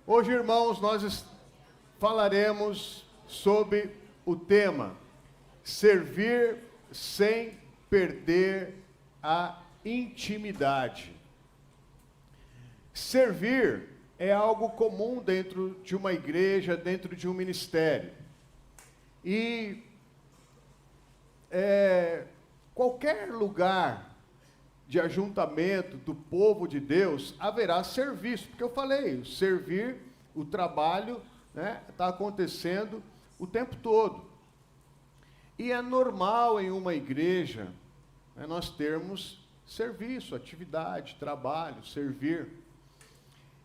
Hoje, irmãos, falaremos sobre o tema servir sem perder a intimidade. Servir é algo comum dentro de uma igreja, dentro de um ministério. E qualquer lugar de ajuntamento do povo de Deus, haverá serviço, porque eu falei, servir, o trabalho, está acontecendo o tempo todo. E é normal em uma igreja, nós termos serviço, atividade, trabalho, servir.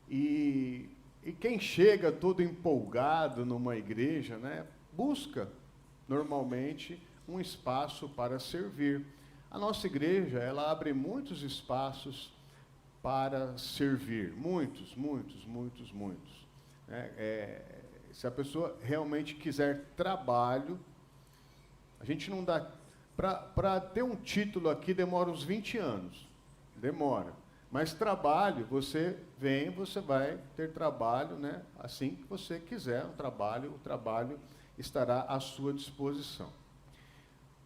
E quem chega todo empolgado numa igreja, busca normalmente um espaço para servir. A nossa igreja, ela abre muitos espaços para servir, muitos. Se a pessoa realmente quiser trabalho, a gente não dá... Para ter um título aqui demora uns 20 anos, demora. Mas trabalho, você vai ter trabalho, assim que você quiser, o trabalho estará à sua disposição.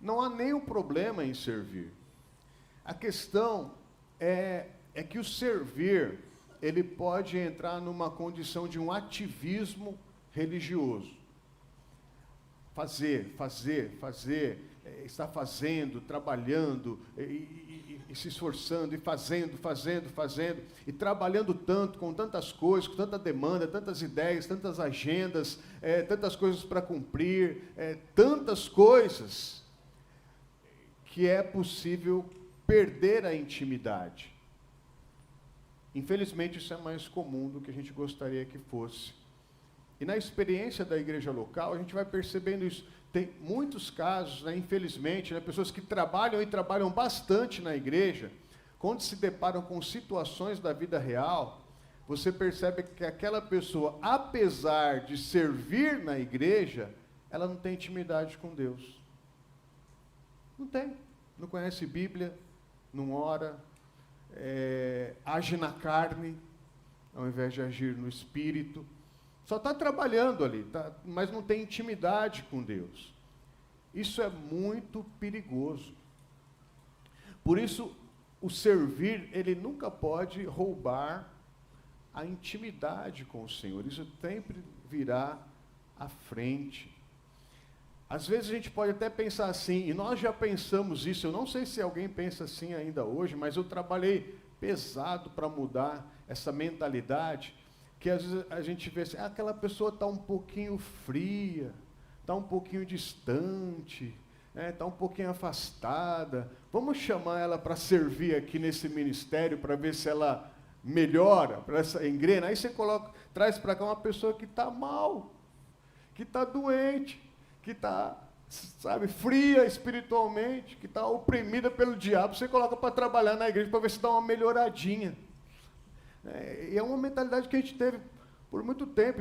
Não há nenhum problema em servir. A questão é que o servir, ele pode entrar numa condição de um ativismo religioso. Fazer, estar fazendo, trabalhando, e se esforçando, e fazendo, e trabalhando tanto, com tantas coisas, com tanta demanda, tantas ideias, tantas agendas, tantas coisas para cumprir, tantas coisas, que é possível perder a intimidade. Infelizmente, isso é mais comum do que a gente gostaria que fosse. E na experiência da igreja local, a gente vai percebendo isso. Tem muitos casos, infelizmente, pessoas que trabalham e trabalham bastante na igreja, quando se deparam com situações da vida real, você percebe que aquela pessoa, apesar de servir na igreja, ela não tem intimidade com Deus. Não tem. Não conhece Bíblia, não ora, age na carne, ao invés de agir no espírito. Só está trabalhando ali, mas não tem intimidade com Deus. Isso é muito perigoso. Por isso, o servir, ele nunca pode roubar a intimidade com o Senhor. Isso sempre virá à frente. Às vezes a gente pode até pensar assim, e nós já pensamos isso, eu não sei se alguém pensa assim ainda hoje, mas eu trabalhei pesado para mudar essa mentalidade, que às vezes a gente vê assim, aquela pessoa está um pouquinho fria, está um pouquinho distante, está um pouquinho afastada, vamos chamar ela para servir aqui nesse ministério, para ver se ela melhora, para essa engrena. Aí você traz para cá uma pessoa que está mal, que está doente, que está, fria espiritualmente, que está oprimida pelo diabo, você coloca para trabalhar na igreja para ver se dá uma melhoradinha. E é uma mentalidade que a gente teve por muito tempo,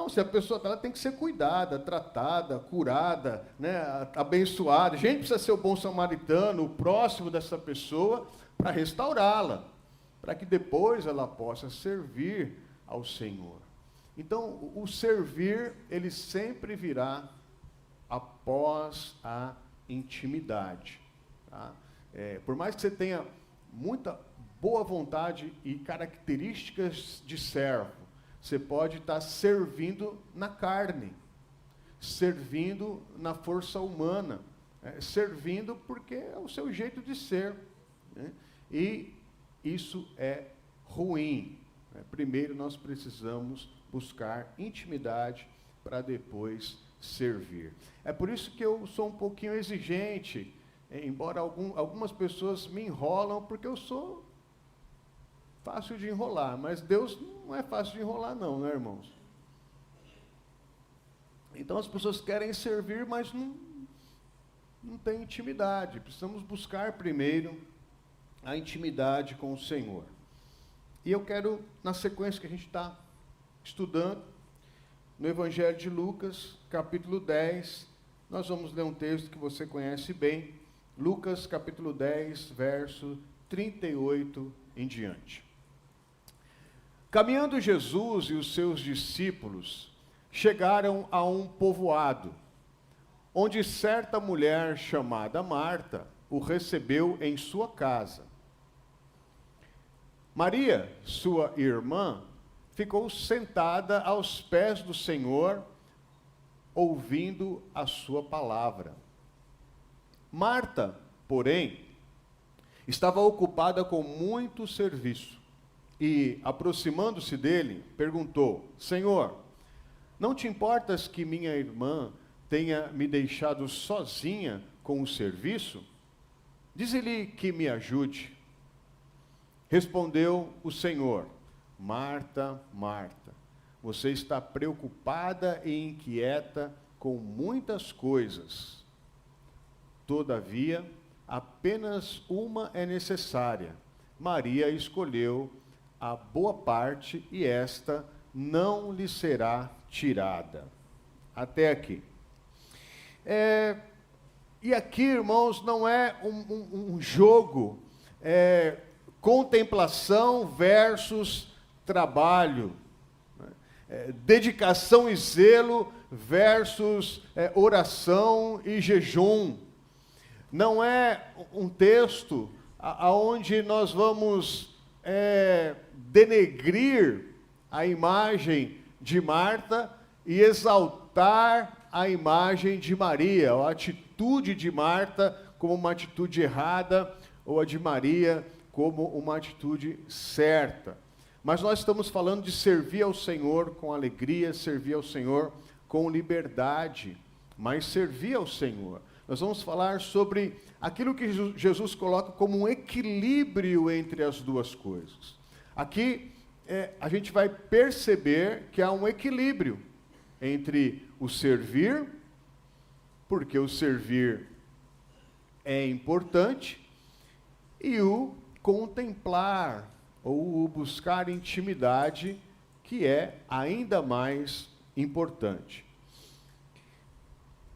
se a pessoa ela tem que ser cuidada, tratada, curada, abençoada. A gente precisa ser o bom samaritano, o próximo dessa pessoa, para restaurá-la, para que depois ela possa servir ao Senhor. Então, o servir, ele sempre virá após a intimidade. Tá? Por mais que você tenha muita boa vontade e características de servo, você pode estar servindo na carne, servindo na força humana, servindo porque é o seu jeito de ser. E isso é ruim. Primeiro nós precisamos buscar intimidade para depois servir. É por isso que eu sou um pouquinho exigente, embora algumas pessoas me enrolam, porque eu sou fácil de enrolar, mas Deus não é fácil de enrolar não, irmãos? Então as pessoas querem servir, mas não tem intimidade. Precisamos buscar primeiro a intimidade com o Senhor. E eu quero, na sequência que a gente está estudando, no Evangelho de Lucas, capítulo 10, nós vamos ler um texto que você conhece bem, Lucas, capítulo 10, verso 38 em diante. Caminhando Jesus e os seus discípulos chegaram a um povoado, onde certa mulher chamada Marta o recebeu em sua casa. Maria, sua irmã, ficou sentada aos pés do Senhor, ouvindo a sua palavra. Marta, porém, estava ocupada com muito serviço e, aproximando-se dele, perguntou: Senhor, não te importas que minha irmã tenha me deixado sozinha com o serviço? Dize-lhe que me ajude. Respondeu o Senhor: Marta, Marta, você está preocupada e inquieta com muitas coisas. Todavia, apenas uma é necessária. Maria escolheu a boa parte e esta não lhe será tirada. Até aqui. E aqui, irmãos, não é um jogo, contemplação versus trabalho, dedicação e zelo versus oração e jejum. Não é um texto aonde nós vamos denegrir a imagem de Marta e exaltar a imagem de Maria, a atitude de Marta como uma atitude errada, ou a de Maria como uma atitude certa. Mas nós estamos falando de servir ao Senhor com alegria, servir ao Senhor com liberdade, mas servir ao Senhor. Nós vamos falar sobre aquilo que Jesus coloca como um equilíbrio entre as duas coisas. Aqui a gente vai perceber que há um equilíbrio entre o servir, porque o servir é importante, e o contemplar, ou o buscar intimidade, que é ainda mais importante.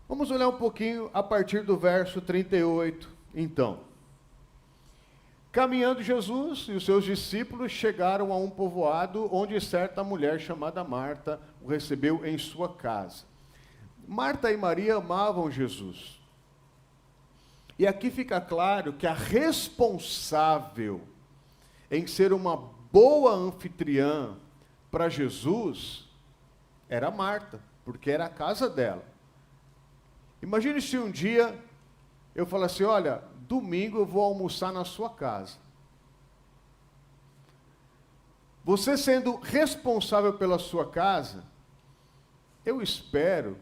Vamos olhar um pouquinho a partir do verso 38, então. Caminhando Jesus e os seus discípulos chegaram a um povoado onde certa mulher chamada Marta o recebeu em sua casa. Marta e Maria amavam Jesus. E aqui fica claro que a responsável em ser uma boa anfitriã para Jesus era Marta, porque era a casa dela. Imagine se um dia eu falasse: olha, domingo eu vou almoçar na sua casa. Você sendo responsável pela sua casa, eu espero,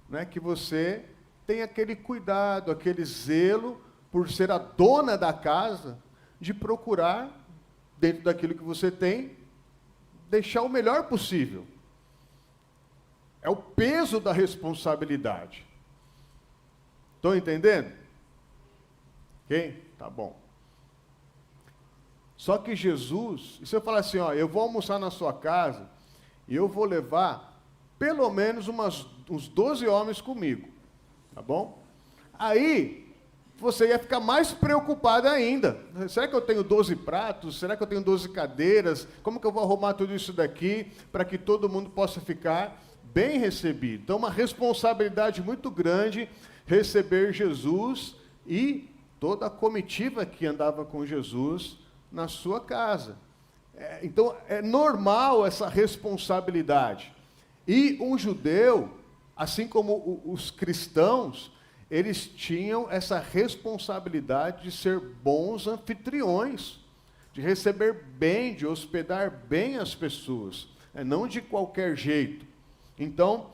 né, que você tenha aquele cuidado, aquele zelo por ser a dona da casa, de procurar, dentro daquilo que você tem, deixar o melhor possível. É o peso da responsabilidade. Estão entendendo? Ok? Tá bom. Só que Jesus, e se eu falar assim, ó, eu vou almoçar na sua casa, e eu vou levar pelo menos uns 12 homens comigo, tá bom? Aí, você ia ficar mais preocupado ainda. Será que eu tenho 12 pratos? Será que eu tenho 12 cadeiras? Como que eu vou arrumar tudo isso daqui para que todo mundo possa ficar bem recebido? Então, uma responsabilidade muito grande receber Jesus e toda a comitiva que andava com Jesus na sua casa. Então, é normal essa responsabilidade. E um judeu, assim como os cristãos, eles tinham essa responsabilidade de ser bons anfitriões, de receber bem, de hospedar bem as pessoas, não de qualquer jeito. Então,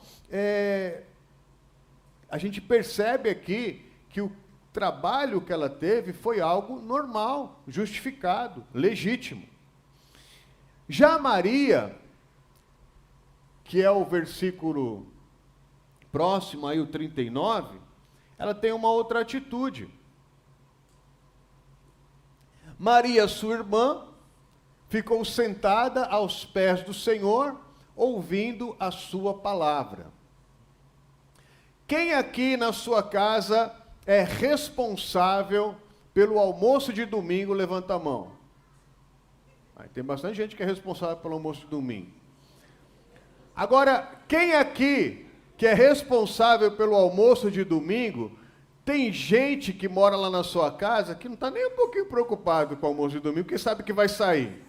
a gente percebe aqui que o trabalho que ela teve foi algo normal, justificado, legítimo. Já Maria, que é o versículo próximo, aí o 39, ela tem uma outra atitude. Maria, sua irmã, ficou sentada aos pés do Senhor, ouvindo a sua palavra. Quem aqui na sua casa é responsável pelo almoço de domingo? Levanta a mão. Aí tem bastante gente que é responsável pelo almoço de domingo. Agora, quem aqui que é responsável pelo almoço de domingo, tem gente que mora lá na sua casa que não está nem um pouquinho preocupado com o almoço de domingo, porque sabe que vai sair.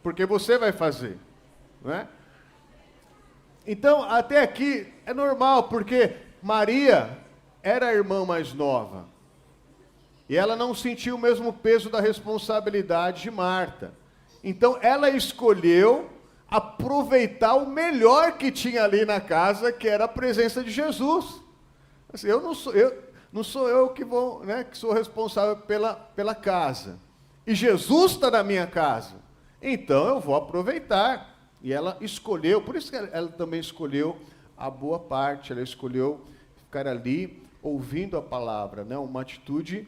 Porque você vai fazer, não é? Então, até aqui é normal, porque Maria era a irmã mais nova. E ela não sentiu o mesmo peso da responsabilidade de Marta. Então, ela escolheu aproveitar o melhor que tinha ali na casa, que era a presença de Jesus. Assim, não sou eu que vou, né, que sou responsável pela casa. E Jesus está na minha casa. Então, eu vou aproveitar. E ela escolheu, por isso que ela também escolheu a boa parte, ela escolheu ficar ali ouvindo a palavra, né? Uma atitude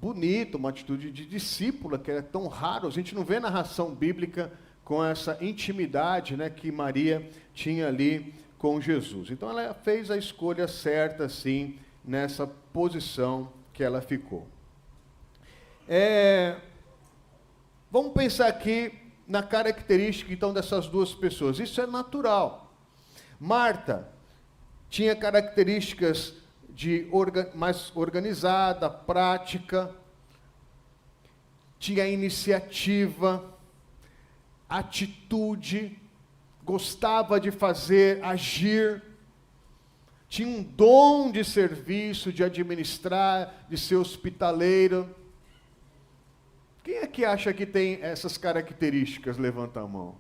bonita, uma atitude de discípula, que é tão raro, a gente não vê narração bíblica com essa intimidade, né, que Maria tinha ali com Jesus. Então ela fez a escolha certa, sim, nessa posição que ela ficou. Vamos pensar aqui na característica, então, dessas duas pessoas. Isso é natural. Marta tinha características de mais organizada, prática, tinha iniciativa, atitude, gostava de fazer, agir, tinha um dom de serviço, de administrar, de ser hospitaleira. Quem é que acha que tem essas características? Levanta a mão.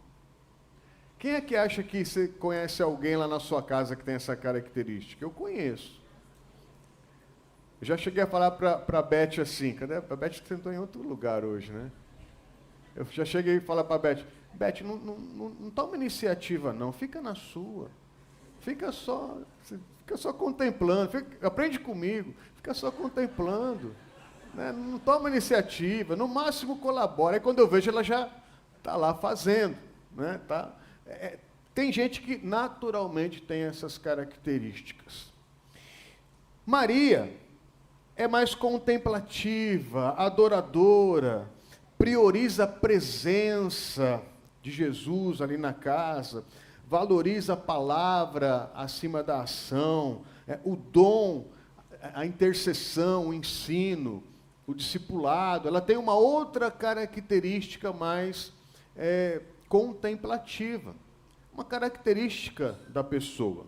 Quem é que acha que você conhece alguém lá na sua casa que tem essa característica? Eu conheço. Eu já cheguei a falar para a Beth assim, cadê? A Beth sentou em outro lugar hoje, né? Eu já cheguei a falar para a Beth, não toma iniciativa não, fica na sua. Fica só contemplando, aprende comigo, fica só contemplando. Né? Não toma iniciativa, no máximo colabora. Aí quando eu vejo, ela já está lá fazendo. Né? Tem gente que naturalmente tem essas características. Maria é mais contemplativa, adoradora, prioriza a presença de Jesus ali na casa, valoriza a palavra acima da ação, o dom, a intercessão, o ensino, o discipulado. Ela tem uma outra característica mais contemplativa, uma característica da pessoa.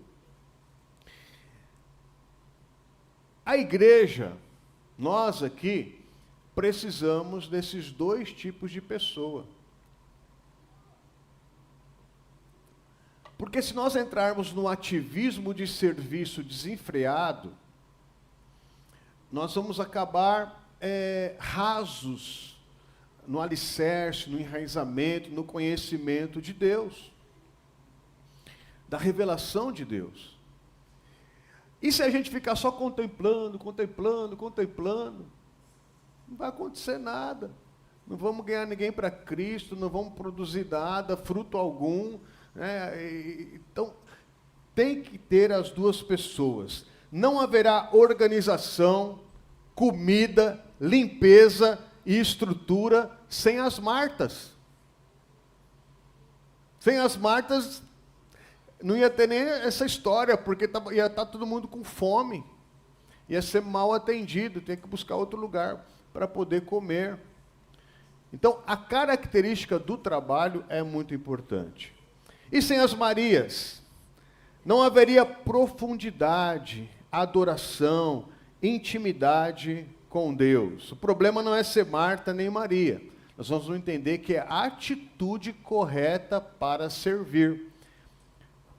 A igreja, nós aqui, precisamos desses dois tipos de pessoa. Porque se nós entrarmos no ativismo de serviço desenfreado, nós vamos acabar rasos no alicerce, no enraizamento, no conhecimento de Deus, da revelação de Deus. E se a gente ficar só contemplando, não vai acontecer nada. Não vamos ganhar ninguém para Cristo, não vamos produzir nada, fruto algum. Né? Então, tem que ter as duas pessoas. Não haverá organização, comida, limpeza e estrutura sem as Martas. Sem as Martas, não ia ter nem essa história, porque ia estar todo mundo com fome. Ia ser mal atendido, tem que buscar outro lugar para poder comer. Então, a característica do trabalho é muito importante. E sem as Marias, não haveria profundidade, adoração, intimidade com Deus. O problema não é ser Marta nem Maria. Nós vamos entender que é a atitude correta para servir.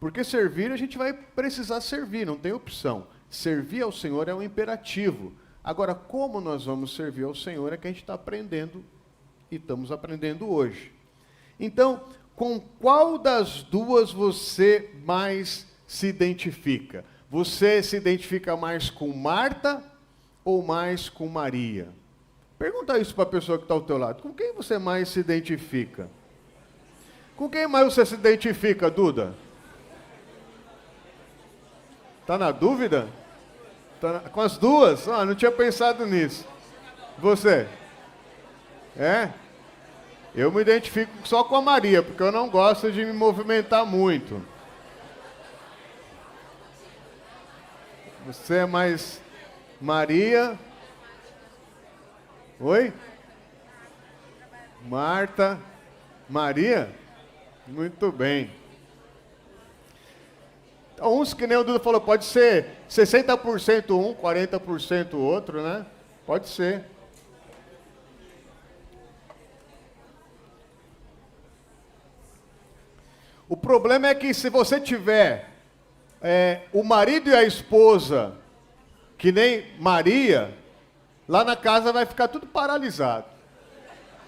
Porque servir, a gente vai precisar servir, não tem opção. Servir ao Senhor é um imperativo. Agora, como nós vamos servir ao Senhor é que a gente está aprendendo e estamos aprendendo hoje. Então, com qual das duas você mais se identifica? Você se identifica mais com Marta ou mais com Maria? Pergunta isso para a pessoa que está ao teu lado. Com quem você mais se identifica? Com quem mais você se identifica, Duda? Está na dúvida? Com as duas? Não tinha pensado nisso. Você? Eu me identifico só com a Maria, porque eu não gosto de me movimentar muito. Você é mais Maria? Oi? Marta? Maria? Muito bem. Então, uns que nem o Duda falou, pode ser 60% um, 40% outro, né? Pode ser. O problema é que se você tiver o marido e a esposa, que nem Maria, lá na casa vai ficar tudo paralisado.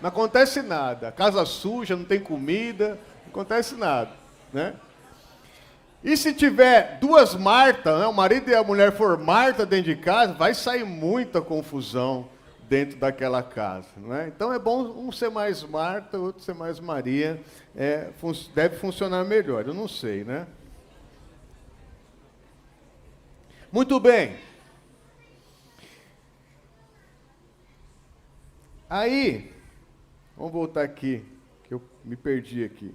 Não acontece nada. Casa suja, não tem comida, não acontece nada, né? E se tiver duas Marta, né, o marido e a mulher for Marta dentro de casa, vai sair muita confusão dentro daquela casa, né? Então é bom um ser mais Marta, outro ser mais Maria, deve funcionar melhor, eu não sei, né? Muito bem. Aí, vamos voltar aqui, que eu me perdi aqui.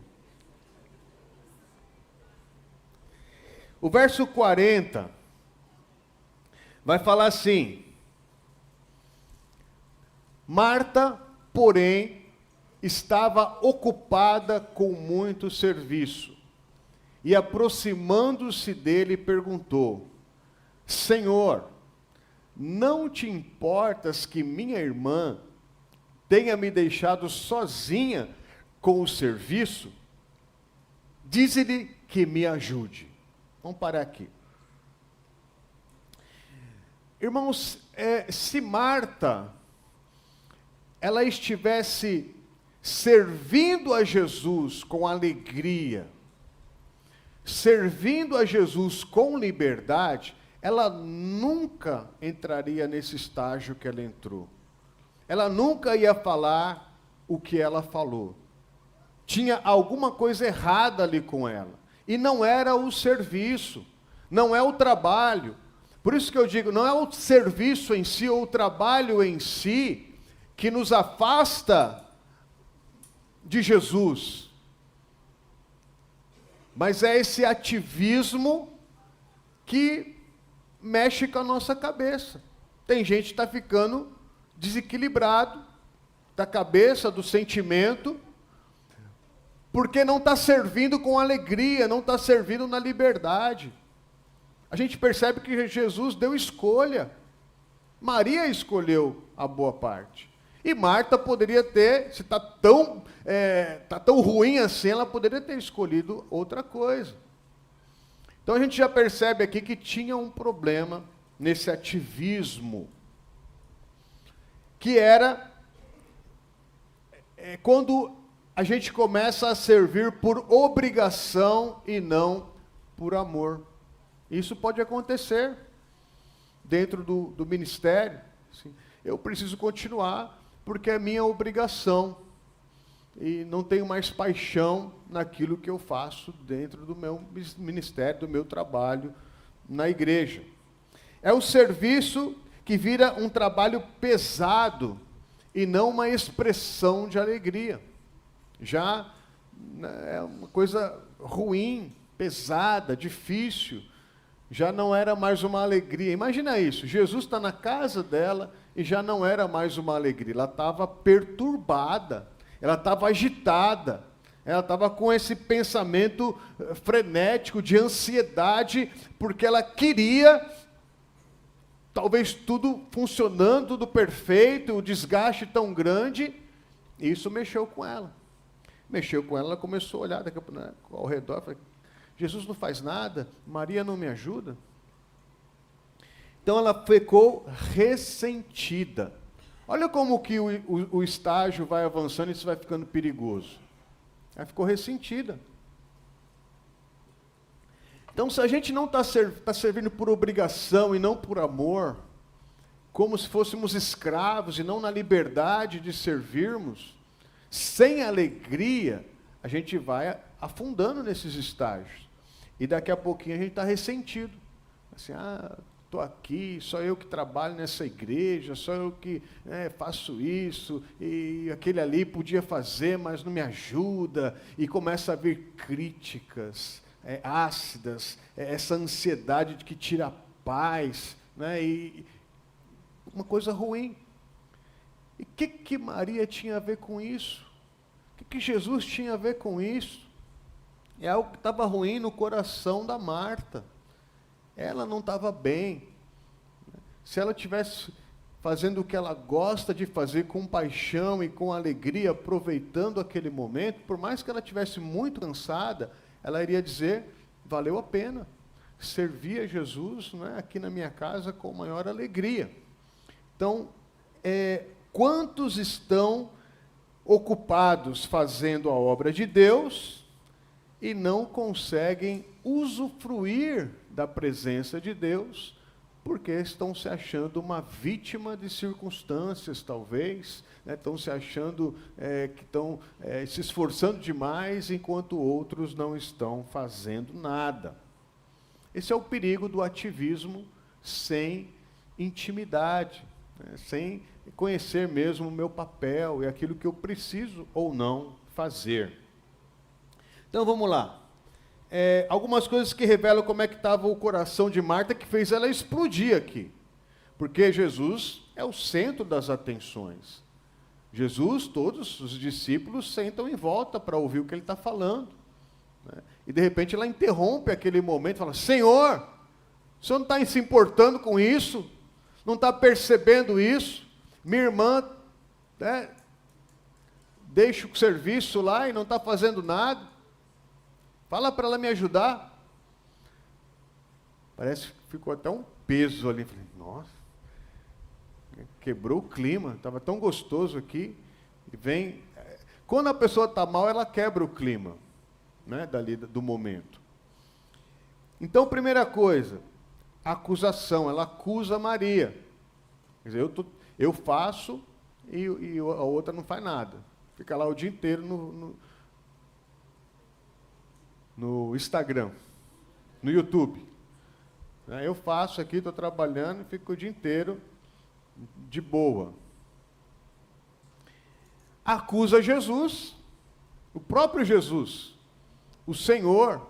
O verso 40 vai falar assim: Marta, porém, estava ocupada com muito serviço, e aproximando-se dele, perguntou: Senhor, não te importas que minha irmã tenha me deixado sozinha com o serviço? Dize-lhe que me ajude. Vamos parar aqui. Irmãos, se Marta, ela estivesse servindo a Jesus com alegria, servindo a Jesus com liberdade, ela nunca entraria nesse estágio que ela entrou. Ela nunca ia falar o que ela falou. Tinha alguma coisa errada ali com ela. E não era o serviço, não é o trabalho. Por isso que eu digo, não é o serviço em si, ou o trabalho em si, que nos afasta de Jesus. Mas é esse ativismo que mexe com a nossa cabeça. Tem gente que está ficando desequilibrado da cabeça, do sentimento, porque não está servindo com alegria, não está servindo na liberdade. A gente percebe que Jesus deu escolha. Maria escolheu a boa parte. E Marta poderia ter, se está tão ruim assim, ela poderia ter escolhido outra coisa. Então a gente já percebe aqui que tinha um problema nesse ativismo, que era quando a gente começa a servir por obrigação e não por amor. Isso pode acontecer dentro do ministério. Assim, eu preciso continuar porque é minha obrigação e não tenho mais paixão naquilo que eu faço dentro do meu ministério, do meu trabalho na igreja. É o serviço que vira um trabalho pesado e não uma expressão de alegria. Já é uma coisa ruim, pesada, difícil, já não era mais uma alegria. Imagina isso, Jesus está na casa dela e já não era mais uma alegria, ela estava perturbada, ela estava agitada, ela estava com esse pensamento frenético de ansiedade, porque ela queria, talvez tudo funcionando, tudo perfeito, o desgaste tão grande, e isso mexeu com ela. Mexeu com ela, ela começou a olhar ao redor, falou, Jesus não faz nada, Maria não me ajuda. Então ela ficou ressentida. Olha como que o estágio vai avançando e isso vai ficando perigoso. Ela ficou ressentida. Então, se a gente não está servindo por obrigação e não por amor, como se fôssemos escravos e não na liberdade de servirmos, sem alegria, a gente vai afundando nesses estágios. E daqui a pouquinho a gente está ressentido. Assim, estou aqui, só eu que trabalho nessa igreja, só eu que faço isso, e aquele ali podia fazer, mas não me ajuda, e começa a vir críticas ácidas, essa ansiedade de que tira a paz, né? E uma coisa ruim. E o que Maria tinha a ver com isso? O que Jesus tinha a ver com isso? É algo que estava ruim no coração da Marta. Ela não estava bem. Se ela tivesse fazendo o que ela gosta de fazer com paixão e com alegria, aproveitando aquele momento, por mais que ela estivesse muito cansada, ela iria dizer, valeu a pena. Servir a Jesus, né, aqui na minha casa com maior alegria. Então, quantos estão ocupados fazendo a obra de Deus e não conseguem usufruir da presença de Deus, porque estão se achando uma vítima de circunstâncias, talvez, né? Estão se achando que estão se esforçando demais, enquanto outros não estão fazendo nada. Esse é o perigo do ativismo sem intimidade, né? Sem conhecer mesmo o meu papel e aquilo que eu preciso ou não fazer. Então vamos lá. Algumas coisas que revelam como é que estava o coração de Marta, que fez ela explodir aqui. Porque Jesus é o centro das atenções. Jesus, todos os discípulos sentam em volta para ouvir o que ele está falando, né? E de repente ela interrompe aquele momento e fala, Senhor, o Senhor não está se importando com isso? Não está percebendo isso? Minha irmã deixa o serviço lá e não está fazendo nada. Fala para ela me ajudar. Parece que ficou até um peso ali. Falei, nossa, quebrou o clima, estava tão gostoso aqui. E vem. Quando a pessoa está mal, ela quebra o clima, né, dali do momento. Então, primeira coisa, a acusação. Ela acusa Maria. Quer dizer, eu faço e a outra não faz nada. Fica lá o dia inteiro no Instagram, no YouTube. Eu faço aqui, estou trabalhando e fico o dia inteiro de boa. Acusa Jesus, o próprio Jesus, o Senhor,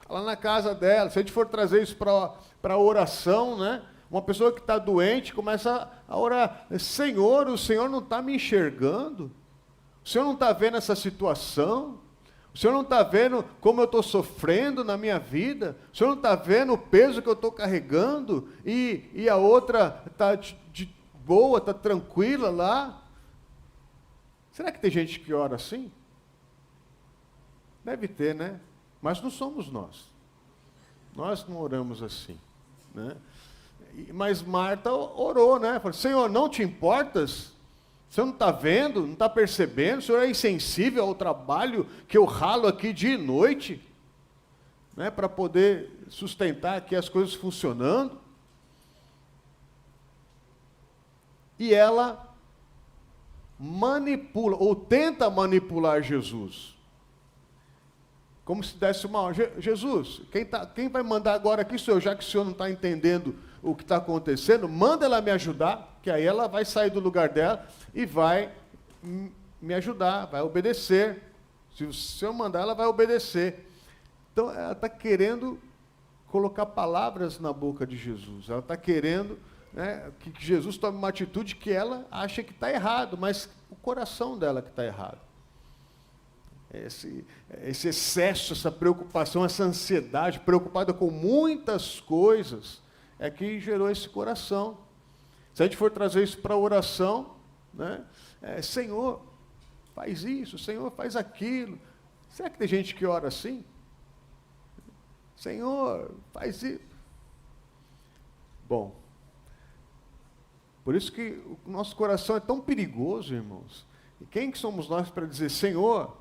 lá na casa dela. Se a gente for trazer isso para a oração, né? Uma pessoa que está doente começa a orar, Senhor, o Senhor não está me enxergando? O Senhor não está vendo essa situação? O Senhor não está vendo como eu estou sofrendo na minha vida? O Senhor não está vendo o peso que eu estou carregando? E a outra está de boa, está tranquila lá? Será que tem gente que ora assim? Deve ter, né? Mas não somos nós. Nós não oramos assim, né? Mas Marta orou, né? Falou, Senhor, não te importas? O Senhor não está vendo, não está percebendo? O Senhor é insensível ao trabalho que eu ralo aqui dia e noite, né, para poder sustentar aqui as coisas funcionando? E ela manipula, ou tenta manipular Jesus. Como se desse uma ordem. Jesus, quem vai mandar agora aqui sou eu, já que o Senhor não está entendendo o que está acontecendo, manda ela me ajudar, que aí ela vai sair do lugar dela e vai me ajudar, vai obedecer. Se o Senhor mandar, ela vai obedecer. Então, ela está querendo colocar palavras na boca de Jesus. Ela está querendo, né, que Jesus tome uma atitude que ela acha que está errado, mas o coração dela que está errado. Esse excesso, essa preocupação, essa ansiedade, preocupada com muitas coisas, é que gerou esse coração. Se a gente for trazer isso para a oração, né, Senhor, faz isso, Senhor, faz aquilo. Será que tem gente que ora assim? Senhor, faz isso. Bom, por isso que o nosso coração é tão perigoso, irmãos. E quem que somos nós para dizer, Senhor,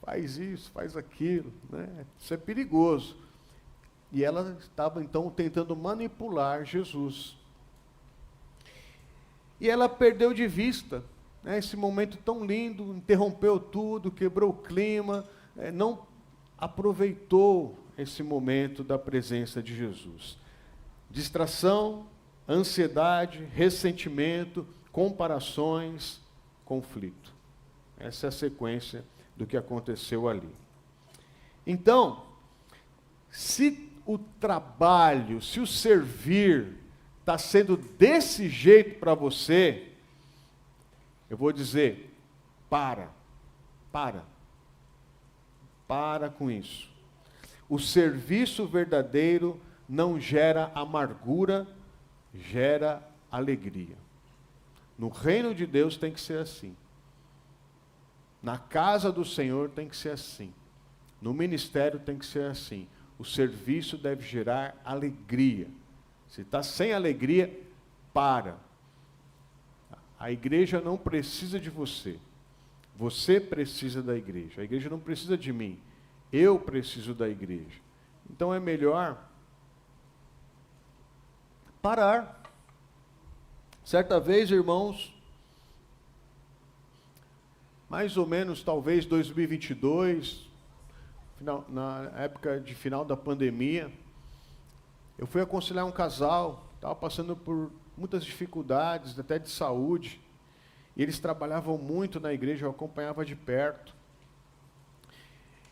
faz isso, faz aquilo, né? Isso é perigoso. E ela estava, então, tentando manipular Jesus. E ela perdeu de vista, né, esse momento tão lindo, interrompeu tudo, quebrou o clima, não aproveitou esse momento da presença de Jesus. Distração, ansiedade, ressentimento, comparações, conflito. Essa é a sequência do que aconteceu ali. Então, se o trabalho, se o servir está sendo desse jeito para você, eu vou dizer, para com isso. O serviço verdadeiro não gera amargura, gera alegria. No reino de Deus tem que ser assim. Na casa do Senhor tem que ser assim. No ministério tem que ser assim. O serviço deve gerar alegria. Se está sem alegria, para. A igreja não precisa de você. Você precisa da igreja. A igreja não precisa de mim. Eu preciso da igreja. Então é melhor parar. Certa vez, irmãos, mais ou menos, talvez 2022, na época de final da pandemia, eu fui aconselhar um casal, estava passando por muitas dificuldades, até de saúde, e eles trabalhavam muito na igreja, eu acompanhava de perto.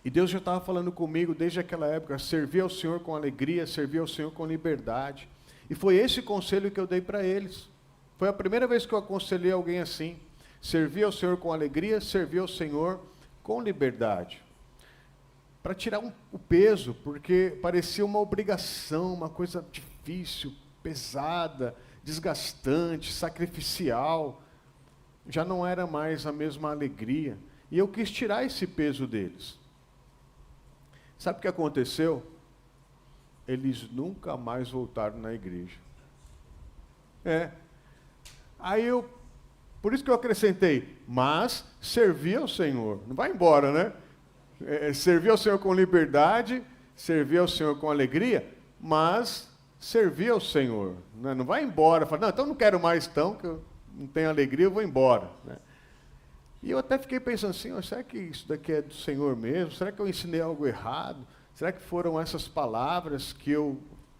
E Deus já estava falando comigo desde aquela época, servir ao Senhor com alegria, servir ao Senhor com liberdade. E foi esse conselho que eu dei para eles. Foi a primeira vez que eu aconselhei alguém assim. Servir ao Senhor com alegria, servir ao Senhor com liberdade. Para tirar o peso, porque parecia uma obrigação, uma coisa difícil, pesada, desgastante, sacrificial. Já não era mais a mesma alegria. E eu quis tirar esse peso deles. Sabe o que aconteceu? Eles nunca mais voltaram na igreja. Por isso que eu acrescentei, mas servir ao Senhor. Não vai embora, né? Servir ao Senhor com liberdade, servir ao Senhor com alegria, mas servir ao Senhor. Né? Não vai embora, fala, não, então não quero mais então, que eu não tenho alegria, eu vou embora. Né? E eu até fiquei pensando assim, será que isso daqui é do Senhor mesmo? Será que eu ensinei algo errado? Será que foram essas palavras que eu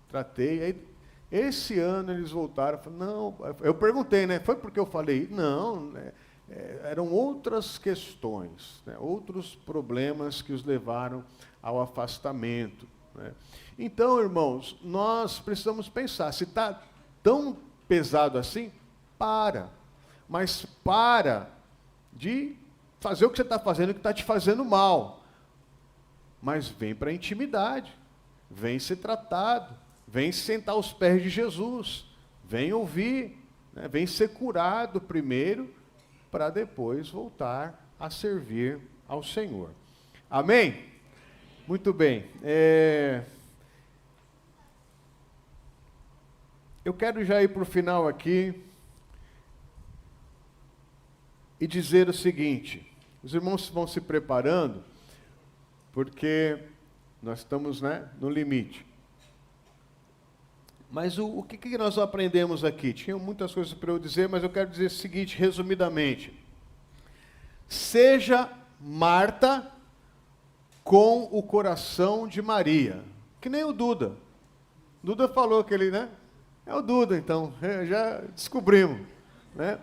tratei? Aí, esse ano eles voltaram, falaram, não, eu perguntei, né? Foi porque eu falei? Não, né? Eram outras questões, né? Outros problemas que os levaram ao afastamento. Né? Então, irmãos, nós precisamos pensar, se está tão pesado assim, mas para de fazer o que você está fazendo, que está te fazendo mal. Mas vem para a intimidade, vem ser tratado, vem sentar aos pés de Jesus, vem ouvir, né? Vem ser curado primeiro, para depois voltar a servir ao Senhor. Amém? Muito bem. Eu quero já ir para o final aqui e dizer o seguinte, os irmãos vão se preparando, porque nós estamos, né, no limite. Mas o que nós aprendemos aqui? Tinha muitas coisas para eu dizer, mas eu quero dizer o seguinte, resumidamente. Seja Marta com o coração de Maria. Que nem o Duda. Duda falou que ele, né? É o Duda, então. Já descobrimos. Né?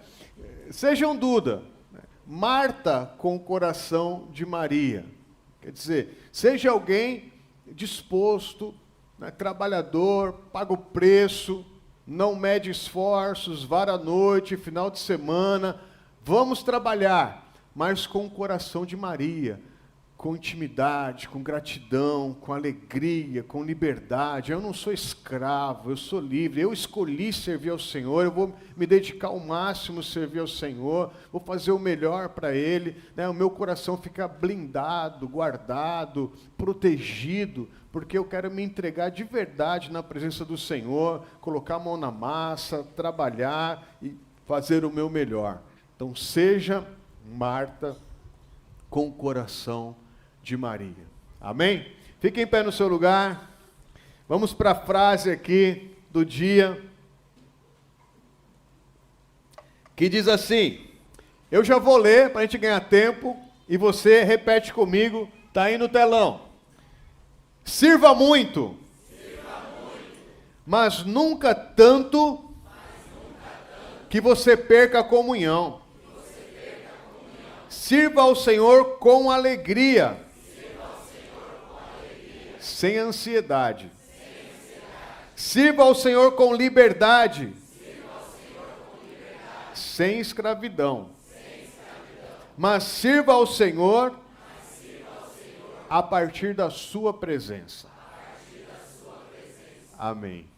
Seja um Duda. Marta com o coração de Maria. Quer dizer, seja alguém disposto, né, trabalhador, paga o preço, não mede esforços, vara à noite, final de semana, vamos trabalhar, mas com o coração de Maria, com intimidade, com gratidão, com alegria, com liberdade. Eu não sou escravo, eu sou livre, eu escolhi servir ao Senhor, eu vou me dedicar ao máximo a servir ao Senhor, vou fazer o melhor para Ele, né? O meu coração fica blindado, guardado, protegido, porque eu quero me entregar de verdade na presença do Senhor, colocar a mão na massa, trabalhar e fazer o meu melhor. Então, seja Marta com o coração de Maria. Amém? Fique em pé no seu lugar. Vamos para a frase aqui do dia, que diz assim, eu já vou ler para a gente ganhar tempo, e você repete comigo, está aí no telão. Sirva muito, mas nunca tanto que você perca a comunhão. Sirva ao Senhor com alegria, sem ansiedade. Sirva ao Senhor com liberdade, sem escravidão. Mas sirva ao Senhor a partir da sua presença. Amém.